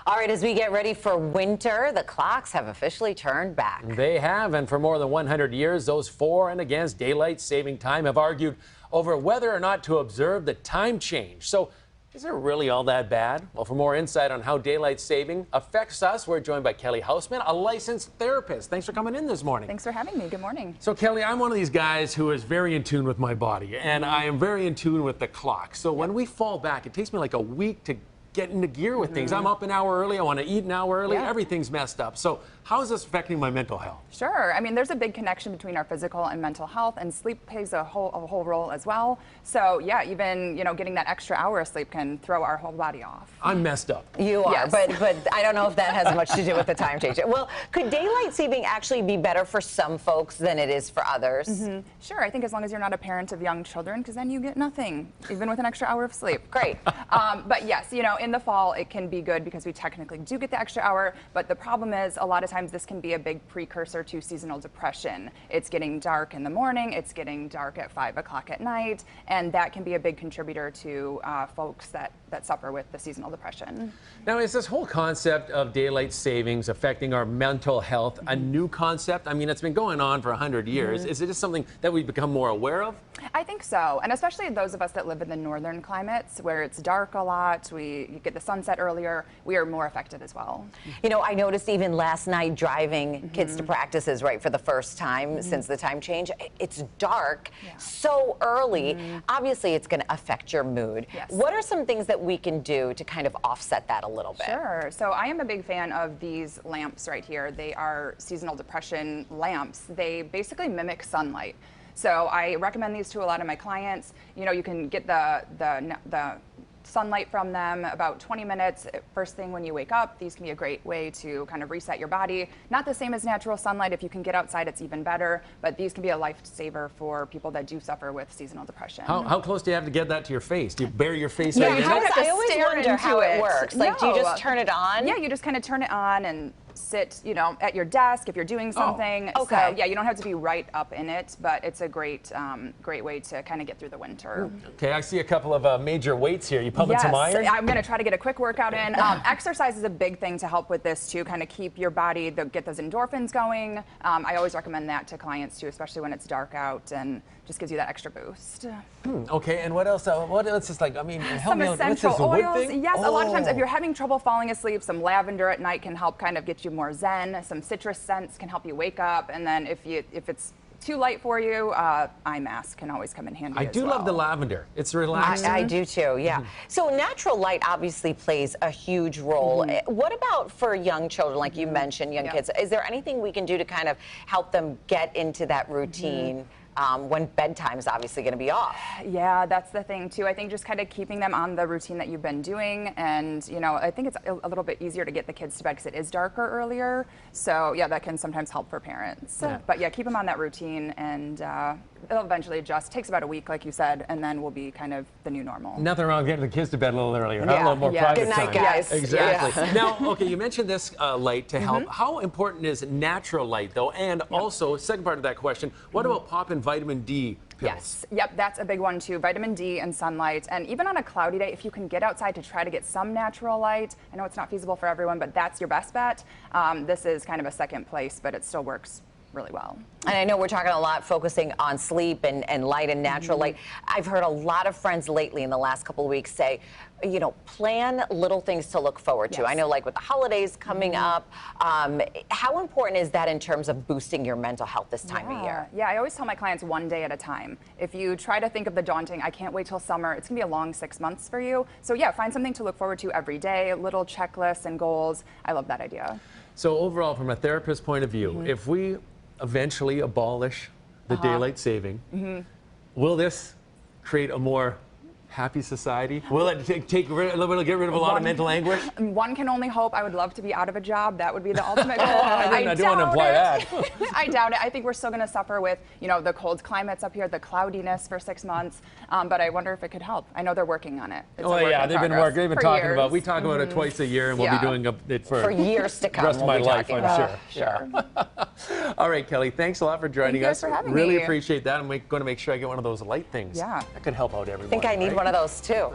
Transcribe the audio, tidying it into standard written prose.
All right, as we get ready for winter, the clocks have officially turned back. They have, and for more than 100 years, those for and against daylight saving time have argued over whether or not to observe the time change. So, is it really all that bad? Well, for more insight on how daylight saving affects us, we're joined by Kelly Hausman, a licensed therapist. Thanks for coming in this morning. Thanks for having me. Good morning. So, Kelly, I'm one of these guys who is very in tune with my body, and I am very in tune with the clock. So when we fall back, it takes me like a week to get into gear with things. I'm up an hour early, I want to eat an hour early, everything's messed up. So how is this affecting my mental health? Sure. I mean, there's a big connection between our physical and mental health, and sleep plays a whole role as well. So yeah, even getting that extra hour of sleep can throw our whole body off. I'm messed up. You are, Yes. but I don't know if that has much to do with the time change. Well, could daylight saving actually be better for some folks than it is for others? Sure. I think as long as you're not a parent of young children, because then you get nothing, even with an extra hour of sleep. Great. But yes, in the fall it can be good because we technically do get the extra hour, but the problem is a lot of times this can be a big precursor to seasonal depression. It's getting dark in the morning, it's getting dark at 5 o'clock at night, and that can be a big contributor to folks that suffer with the seasonal depression. Now, is this whole concept of daylight savings affecting our mental health a new concept? I mean, it's been going on for 100 years. Is it just something that we've become more aware of? I think so, and especially those of us that live in the northern climates where it's dark a lot, you get the sunset earlier, we are more affected as well. I noticed even last night driving kids to practices right for the first time since the time change. It's dark so early. Obviously, it's going to affect your mood. Yes. What are some things that we can do to kind of offset that a little bit? Sure. So I am a big fan of these lamps right here. They are seasonal depression lamps. They basically mimic sunlight. So I recommend these to a lot of my clients. You can get the sunlight from them about 20 minutes first thing when you wake up. These can be a great way to kind of reset your body. Not the same as natural sunlight. If you can get outside, it's even better, but these can be a lifesaver for people that do suffer with seasonal depression. How close do you have to get that to your face? Do you bury your face Yeah, out you your have neck? to I always stare wonder how into it works. Like, do you just turn it on? Yeah, you just kind of turn it on and sit, at your desk if you're doing something. okay. So yeah, you don't have to be right up in it, but it's a great way to kind of get through the winter. Okay, I see a couple of major weights here. You pumping some iron? I'm going to try to get a quick workout in. Exercise is a big thing to help with this too, kind of keep your body, get those endorphins going. I always recommend that to clients too, especially when it's dark out, and just gives you that extra boost. Okay, and what else? What else is like, help Some me out. What's essential this, a wood oils. thing? Yes, a lot of times if Oh. you're having trouble falling asleep, some lavender at night can help kind of get you more zen. Some citrus scents can help you wake up, and then if it's too light for you, eye mask can always come in handy. I do love the lavender. It's relaxing. I do too, yeah. So natural light obviously plays a huge role. What about for young children, like you mentioned, young kids? Is there anything we can do to kind of help them get into that routine? When bedtime is obviously going to be off. Yeah, that's the thing too. I think just kind of keeping them on the routine that you've been doing, and I think it's a little bit easier to get the kids to bed because it is darker earlier. So yeah, that can sometimes help for parents. But yeah, keep them on that routine, and it'll eventually adjust. Takes about a week, like you said, and then will be kind of the new normal. Nothing wrong with getting the kids to bed a little earlier. A Yeah. little more Yeah. private Good night, time. guys. Exactly. Now, okay, you mentioned this light to help. How important is natural light, though? And also, second part of that question, what about popping vitamin D pills? Yes, yep, that's a big one too. Vitamin D and sunlight, and even on a cloudy day, if you can get outside to try to get some natural light. I know it's not feasible for everyone, but that's your best bet. This is kind of a second place, but it still works really well. And I know we're talking a lot focusing on sleep and light and natural light. I've heard a lot of friends lately in the last couple of weeks say, plan little things to look forward to. Yes. I know, like with the holidays coming up, how important is that in terms of boosting your mental health this time of year? Yeah, I always tell my clients one day at a time. If you try to think of the daunting, I can't wait till summer, it's gonna be a long 6 months for you. So yeah, find something to look forward to every day, little checklists and goals. I love that idea. So overall, from a therapist's point of view, if we eventually abolish the daylight saving, will this create a more happy society? Will it get rid of a lot of mental anguish? One can only hope. I would love to be out of a job. That would be the ultimate goal. I don't want to imply that. I doubt it. I think we're still going to suffer with, the cold climates up here, the cloudiness for 6 months. But I wonder if it could help. I know they're working on it. It's a work in they've been progress They've been for talking years. about. We talk about it twice a year, and we'll be doing it For years to come. the rest of my we'll be life, talking I'm about. sure. All right, Kelly, thanks a lot for joining Thank you us. for having really me. appreciate that. I'm going to make sure I get one of those light things. Yeah. That could help out everyone. I think I need right? one of those too.